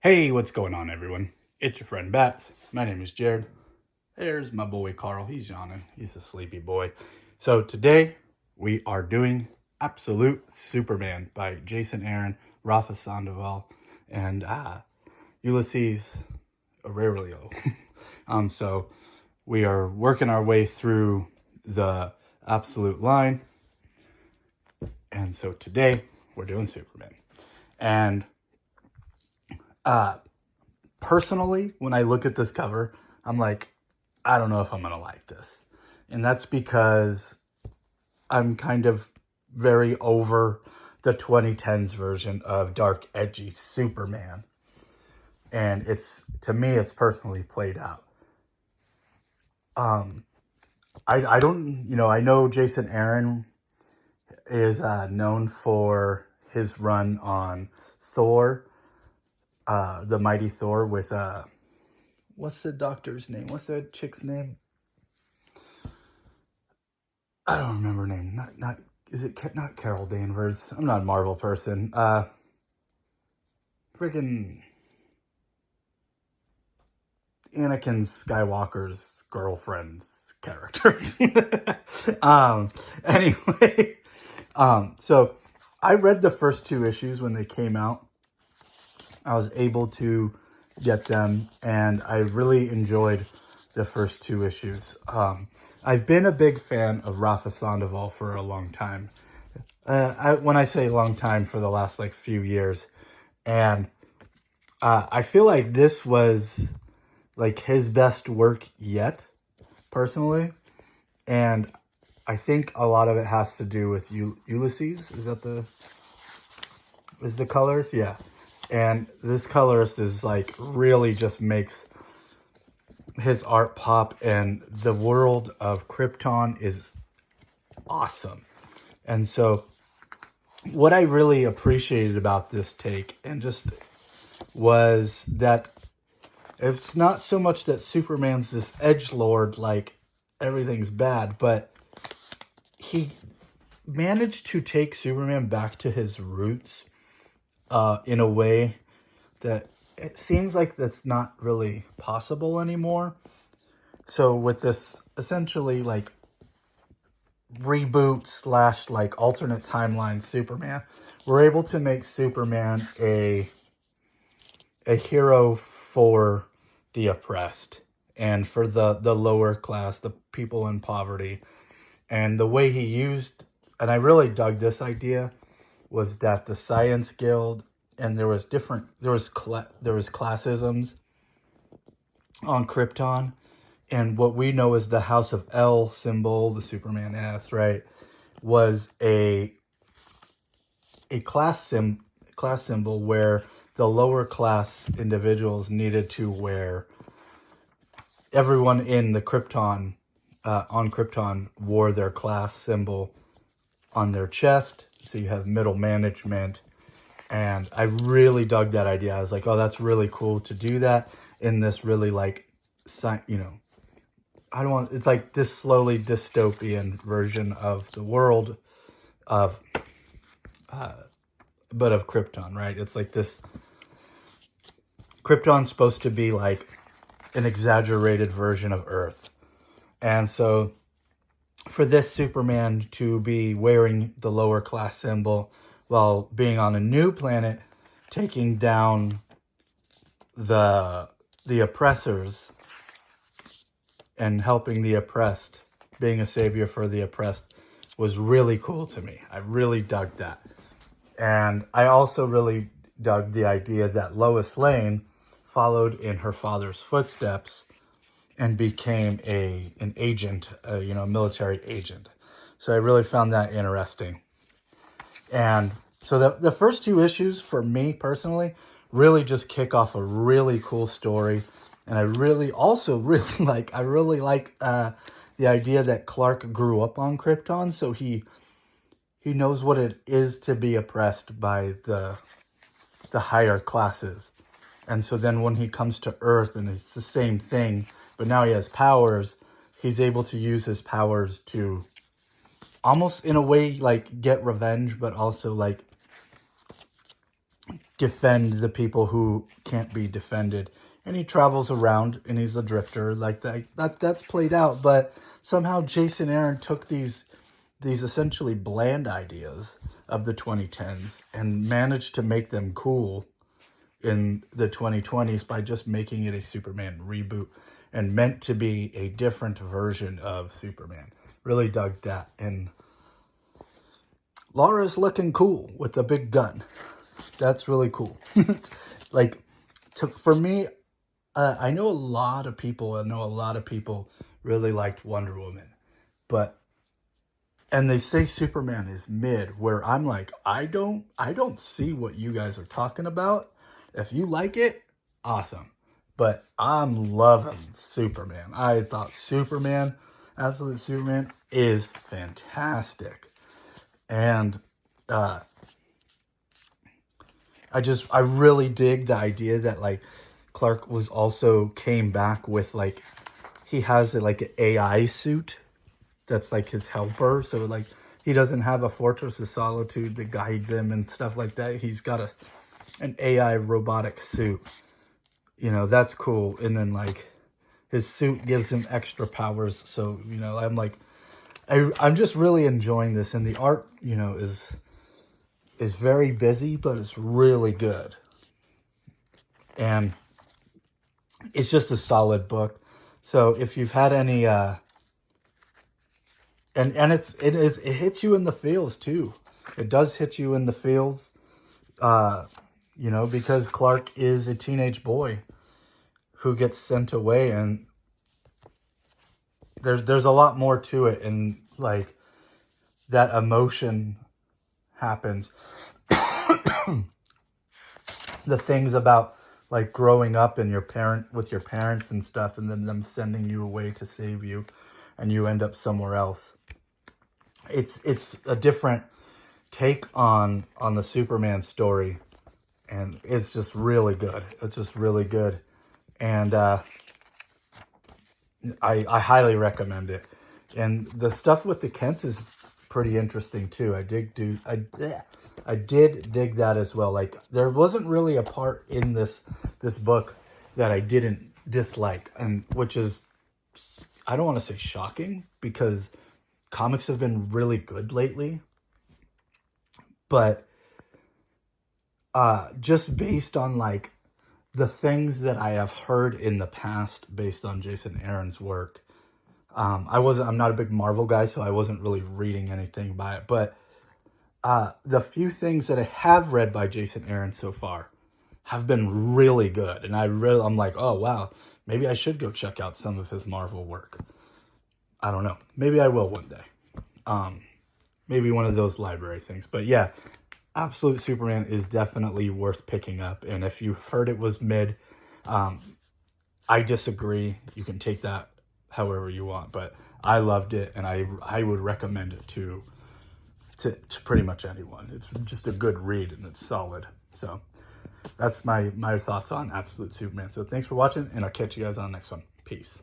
Hey, what's going on, everyone? It's your friend Bats. My name is Jared. There's my boy Carl. He's yawning. He's a sleepy boy. So today we are doing Absolute Superman by Jason Aaron, Rafa Sandoval, and Ulysses Aurelio. So we are working our way through the Absolute line, and so today we're doing Superman. And personally, when I look at this cover, I'm like, I don't know if I'm going to like this. And that's because I'm kind of very over the 2010s version of dark, edgy Superman. And to me, it's personally played out. I don't, I know Jason Aaron is known for his run on Thor, the Mighty Thor with, what's the doctor's name? What's the chick's name? I don't remember her name. Is it not Carol Danvers? I'm not a Marvel person. Freaking Anakin Skywalker's girlfriend's character. Anyway, so I read the first two issues when they came out. I was able to get them, and I really enjoyed the first two issues. I've been a big fan of Rafa Sandoval for a long time. When I say long time, for the last few years. And I feel like this was his best work yet, personally. And I think a lot of it has to do with Ulysses. Is the colors? Yeah. And this colorist is really just makes his art pop, and the world of Krypton is awesome. And so what I really appreciated about this take was that it's not so much that Superman's this edgelord, everything's bad, but he managed to take Superman back to his roots in a way that it seems like that's not really possible anymore. So with this essentially reboot / alternate timeline Superman, we're able to make Superman a hero for the oppressed and for the lower class, the people in poverty. And the way he used, and I really dug this idea, was that the Science Guild, and there was classisms on Krypton, and what we know as the House of L symbol, the Superman S, right, was a class symbol where the lower class individuals needed to wear. Everyone in the Krypton, on Krypton, wore their class symbol on their chest. So you have middle management. And I really dug that idea. I was like, oh, that's really cool to do that in this really it's like this slowly dystopian version of the world of, but of Krypton, right? It's like this, Krypton's supposed to be like an exaggerated version of Earth. And so for this Superman to be wearing the lower class symbol while being on a new planet, taking down the oppressors and helping the oppressed, being a savior for the oppressed, was really cool to me. I really dug that. And I also really dug the idea that Lois Lane followed in her father's footsteps and became an agent, a military agent. So I really found that interesting. And so the first two issues, for me personally, really just kick off a really cool story. And I really like the idea that Clark grew up on Krypton, so he knows what it is to be oppressed by the higher classes. And so then when he comes to Earth and it's the same thing, but now he has powers, he's able to use his powers to almost in a way get revenge, but also defend the people who can't be defended. And he travels around and he's a drifter like that's played out. But somehow Jason Aaron took these essentially bland ideas of the 2010s and managed to make them cool in the 2020s by just making it a Superman reboot and meant to be a different version of Superman. Really dug that. And Laura's looking cool with a big gun. That's really cool. Like, for me, I know a lot of people really liked Wonder Woman, and they say Superman is mid, where I'm like, I don't see what you guys are talking about. If you like it, awesome. But I'm loving Superman. I thought Absolute Superman is fantastic. And I really dig the idea that like Clark came back with like, he has like an AI suit that's like his helper. So like he doesn't have a Fortress of Solitude that guides him and stuff like that. He's got an AI robotic suit. You know, that's cool. And then like his suit gives him extra powers. So, you know, I'm like, I'm just really enjoying this. And the art, you know, is very busy, but it's really good. And it's just a solid book. So if you've had any, and it hits you in the feels too. It does hit you in the feels, you know, because Clark is a teenage boy who gets sent away, and there's a lot more to it, and like that emotion happens. The things about like growing up and with your parents and stuff, and then them sending you away to save you, and you end up somewhere else. It's a different take on the Superman story, and it's just really good. It's just really good, and I highly recommend it. And the stuff with the Kents is pretty interesting too. I did dig that as well. Like, there wasn't really a part in this book that I didn't dislike, and which is, I don't want to say shocking, because comics have been really good lately. But just based on like the things that I have heard in the past based on Jason Aaron's work, I'm not a big Marvel guy, so I wasn't really reading anything by it. But the few things that I have read by Jason Aaron so far have been really good. And I'm like, oh, wow, maybe I should go check out some of his Marvel work. I don't know. Maybe I will one day. Maybe one of those library things. But yeah, Absolute Superman is definitely worth picking up. And if you've heard it was mid, I disagree. You can take that however you want. But I loved it, and I would recommend it to pretty much anyone. It's just a good read, and it's solid. So that's my thoughts on Absolute Superman. So thanks for watching, and I'll catch you guys on the next one. Peace.